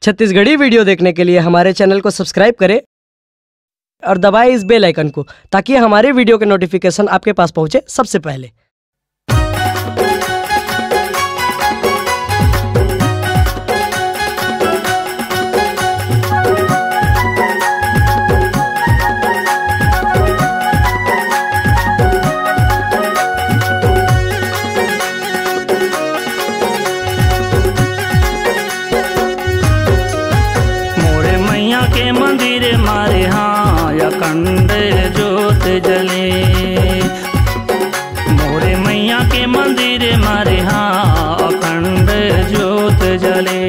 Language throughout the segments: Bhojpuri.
छत्तीसगढ़ी वीडियो देखने के लिए हमारे चैनल को सब्सक्राइब करें और दबाएं इस बेल आइकन को ताकि हमारे वीडियो के नोटिफिकेशन आपके पास पहुंचे सबसे पहले। के मंदिर मारे हाँ अखंड ज्योत जले। मोरे मैया के मंदिर मारे हाँ अखंड ज्योत जले।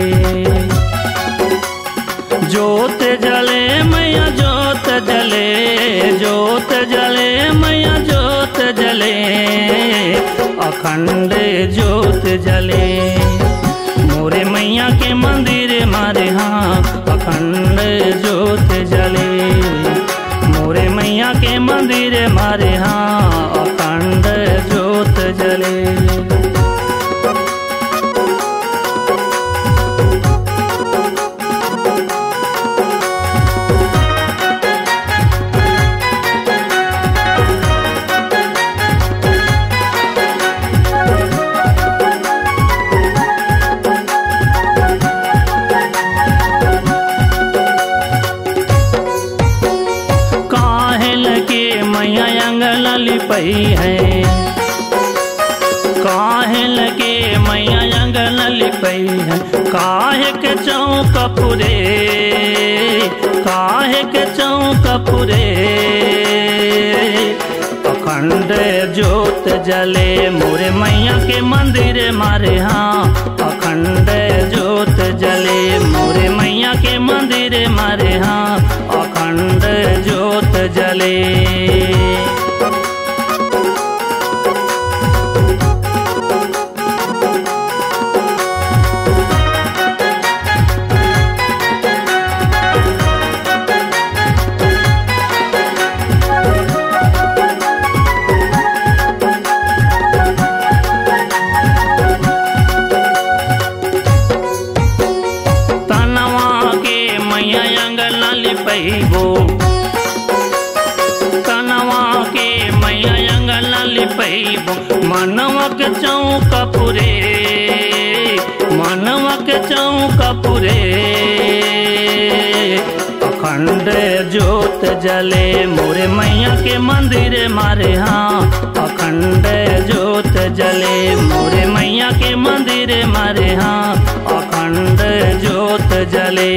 ज्योत जले मैया ज्योत जले, ज्योत जले मैया ज्योत जले, अखंड ज्योत जले। मोरे मैया के मंदिर मारे हाँ अखंड ज्योत जले। मोरे मैया के मंदिर मारे हाँ अखंड ज्योत जले। मैया अंगन लिपई है, काहे लगे मैया अंगन लिपई है। काहे के चौक पुरे, काहे के चौक पुरे, अखंड ज्योत जले। मोरे मैया के मंदिर मारे हाँ अखंड ज्योत जले। मोरे मैया के मंदिर मारे हाँ अखंड ज्योत जले। लिपैबो कनवा के मैया अंगन लिपैबो। मनवा के चौक पुरे, मनवा के चौक पुरे, अखंड ज्योत जले। मोरे मैया के मंदिर मारे हाँ अखंड ज्योत जले। मोरे मैया के मंदिर मारे हाँ अखंड ज्योत जले।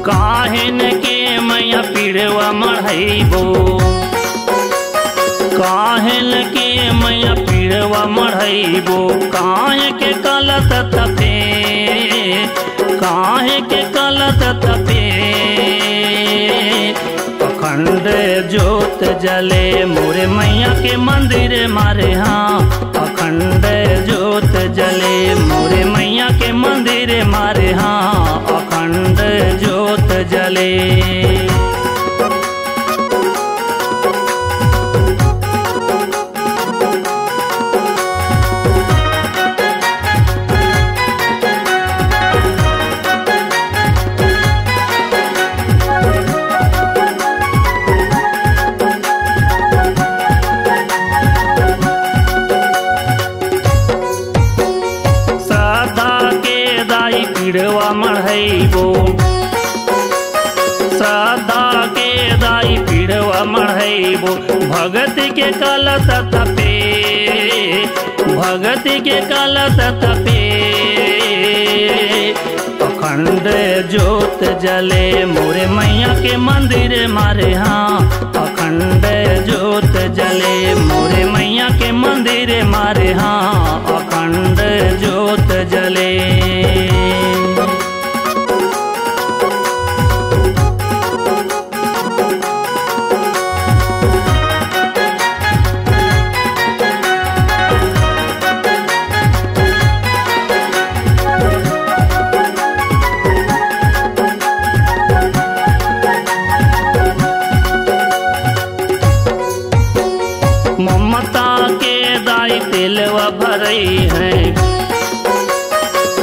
काहेन के मैया पीड़वा मढ़ैबो, काहेन के मैया पीड़वा मढ़ैबो। काहे के कलत तपे, काहे के कलत तपे, अखंड ज्योत जले। मोरे मैया के मंदिर मारे हाँ अखंड ज्योत जले। मोरे मैया के मंदिर मारे हाँ अखंड ज्योत जले। पीड़वा मढ़ैबो, सदा के दाई पीड़वा मढ़ैबो। भगत के कलश तपे, भगत के कलश तपे, अखंड ज्योत जले। मोरे मैया के मंदिर मारे हाँ अखंड ज्योत जले। मोरे मैया के मंदिर मारे हाँ अखंड ज्योत जले। तेलवा भरई है,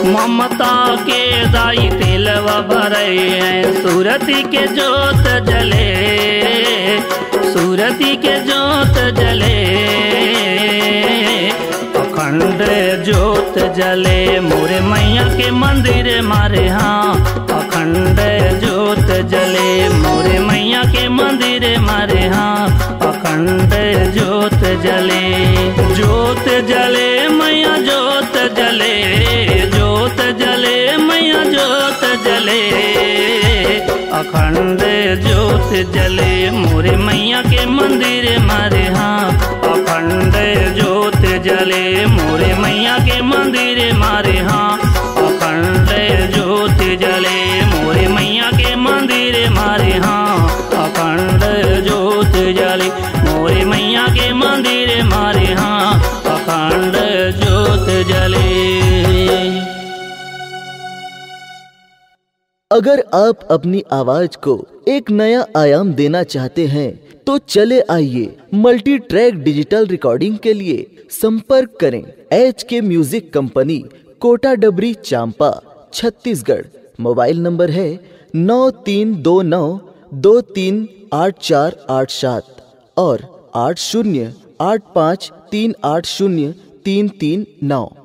ममता के दाई तेलवा भरई है। सूरती के जोत जले, सूरती के जोत जले, अखंड जोत जले मोरे मैया के मंदिर मारे हाँ। अखंड जोत जले मोरे मैया के मंदिर मारे हाँ। अखंड जोत जले, जोत जले मैया जोत जले, जोत जले मैया जोत जले, अखंड जोत जले मोरे मैया के मंदिर मारे हाँ। अखंड जोत जले मोरे मैया के मंदिर मारे हाँ। अखंड जोत जले मोरे मैया के मंदिर मारे हाँ। अखंड जोत जले मोरे मैया के मंदिर मारे हाँ। अखंड जोत जले। अगर आप अपनी आवाज को एक नया आयाम देना चाहते हैं तो चले आइए मल्टी ट्रैक डिजिटल रिकॉर्डिंग के लिए संपर्क करें HK म्यूजिक कंपनी, कोटा डबरी, चांपा, छत्तीसगढ़। मोबाइल नंबर है 9329238487 और 8085380339।